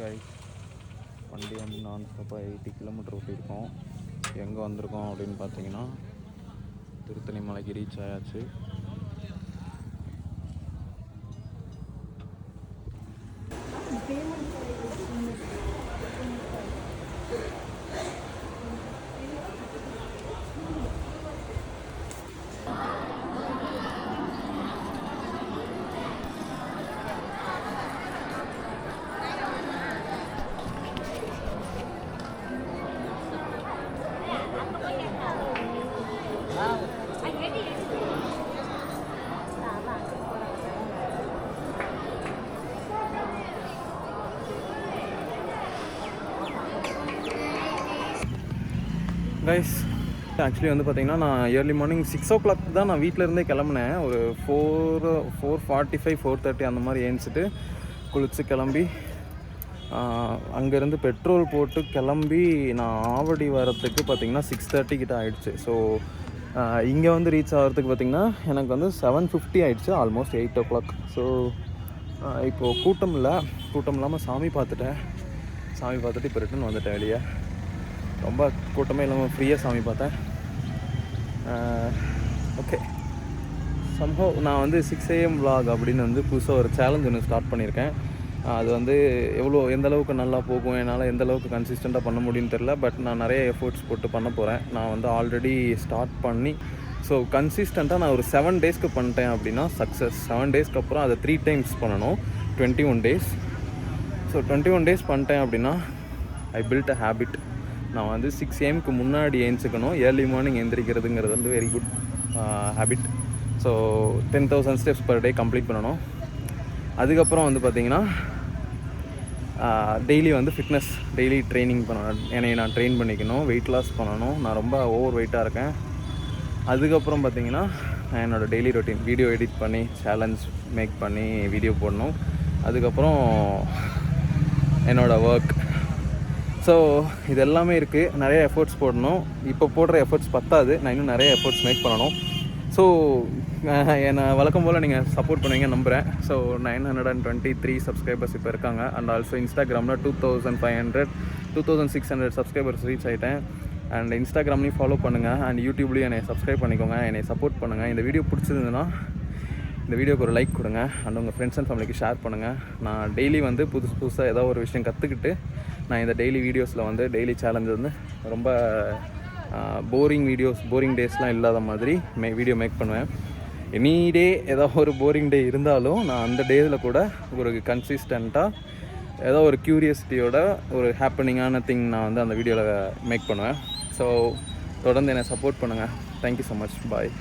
Guys, வண்டி வந்து நான் ஸ்டாப்பாக 80 கிலோமீட்டர் ஓட்டியிருக்கோம். எங்கே வந்திருக்கோம் அப்படின்னு பார்த்தீங்கன்னா திருத்தணி மலைக்கு ரீச் ஆயாச்சு. கைஸ், ஆக்சுவலி வந்து பார்த்திங்கன்னா நான் ஏர்லி மார்னிங் 6 o'clock தான் நான் வீட்டிலேருந்தே கிளம்புனேன். ஒரு 4:45 4:30 அந்த மாதிரி ஏஞ்சிட்டு குளிச்சு கிளம்பி அங்கேருந்து பெட்ரோல் போட்டு கிளம்பி நான் ஆவடி வரத்துக்கு பார்த்திங்கன்னா 6:30 கிட்ட ஆகிடுச்சு. ஸோ இங்கே வந்து ரீச் ஆகிறதுக்கு பார்த்திங்கன்னா எனக்கு வந்து 7:50 ஆகிடுச்சு, ஆல்மோஸ்ட் 8 o'clock. ஸோ இப்போது கூட்டம் இல்லாமல் சாமி பார்த்துட்டு இப்போ ரிட்டன் வந்துட்டேன் வெளியே. ரொம்ப கூட்டமே இல்லாமல் ஃப்ரீயாக சாமி பார்த்தேன். ஓகே, சம்பவம் நான் வந்து 6 AM vlog அப்படின்னு வந்து புதுசாக ஒரு சேலஞ்ச் ஒன்று ஸ்டார்ட் பண்ணியிருக்கேன். அது வந்து எந்த அளவுக்கு நல்லா போகும், என்னால் எந்த அளவுக்கு கன்சிஸ்டண்ட்டாக பண்ண முடியும்னு தெரில. பட் நான் நிறைய எஃபோர்ட்ஸ் போட்டு பண்ண போகிறேன். நான் வந்து ஆல்ரெடி ஸ்டார்ட் பண்ணி ஸோ கன்சிஸ்டண்ட்டாக நான் ஒரு 7 daysக்கு பண்ணிட்டேன் அப்படின்னா சக்ஸஸ். 7 daysக்கு அப்புறம் அதை 3 times பண்ணணும், 21 days. ஸோ 21 days பண்ணிட்டேன் அப்படின்னா ஐ பில்ட் அ ஹேபிட். நான் வந்து 6 AMக்கு முன்னாடி ஏஞ்சிக்கணும். ஏர்லி மார்னிங் எந்திரிக்கிறதுங்கிறது வந்து very good habit. So 10,000 steps per day complete பண்ணணும். அதுக்கப்புறம் வந்து பார்த்திங்கன்னா டெய்லி வந்து ஃபிட்னஸ் டெய்லி ட்ரைனிங் பண்ணணும். என்னை நான் ட்ரெயின் பண்ணிக்கணும், வெயிட் லாஸ் பண்ணணும். நான் ரொம்ப ஓவர் வெயிட்டாக இருக்கேன். அதுக்கப்புறம் பார்த்திங்கன்னா என்னோடய டெய்லி ரொட்டீன் வீடியோ எடிட் பண்ணி சேலஞ்ச் மேக் பண்ணி வீடியோ போடணும். அதுக்கப்புறம் என்னோடய ஒர்க். ஸோ இது எல்லாமே இருக்குது. நிறைய எஃபர்ட்ஸ் போடணும். இப்போ போடுற எஃபர்ட்ஸ் பத்தாது, நான் இன்னும் நிறைய எஃபர்ட்ஸ் மேக் பண்ணணும். ஸோ என்னை வழக்கம் போல் நீங்கள் சப்போர்ட் பண்ணுவீங்க நம்புகிறேன். ஸோ 923 சப்ஸ்கிரைபர்ஸ் இப்போ இருக்காங்க. அண்ட் ஆல்சோ இன்ஸ்டாகிராமில் 2600 சப்ஸ்கிரைபர்ஸ் ரீச் ஆகிட்டேன். அண்ட் இன்ஸ்டாகிராம்லேயும் ஃபாலோ பண்ணுங்கள். அண்ட் யூடியூப்லேயும் என்னை சப்ஸ்கிரைப் பண்ணிக்கோங்க, என்னை சப்போர்ட் பண்ணுங்கள். இந்த வீடியோ பிடிச்சிருந்ததுன்னா இந்த வீடியோக்கு ஒரு லைக் கொடுங்க. அண்ட் உங்கள் ஃப்ரெண்ட்ஸ் அண்ட் ஃபேமிலிக்கு ஷேர் பண்ணுங்கள். நான் டெய்லி வந்து புதுசாக ஏதோ ஒரு விஷயம் கற்றுக்கிட்டு நான் இந்த டெய்லி வீடியோஸில் வந்து டெய்லி சேலஞ்ச் வந்து ரொம்ப போரிங் டேஸ்லாம் இல்லாத மாதிரி வீடியோ மேக் பண்ணுவேன். எனி டே ஏதோ ஒரு போரிங் டே இருந்தாலும் நான் அந்த டேஸில் கூட ஒரு கன்சிஸ்டண்ட்டாக ஏதோ ஒரு க்யூரியாசிட்டியோட ஒரு ஹாப்பனிங்கான திங் நான் வந்து அந்த வீடியோவில் மேக் பண்ணுவேன். ஸோ தொடர்ந்து என்னை சப்போர்ட் பண்ணுங்கள். Thank you so much. பாய்.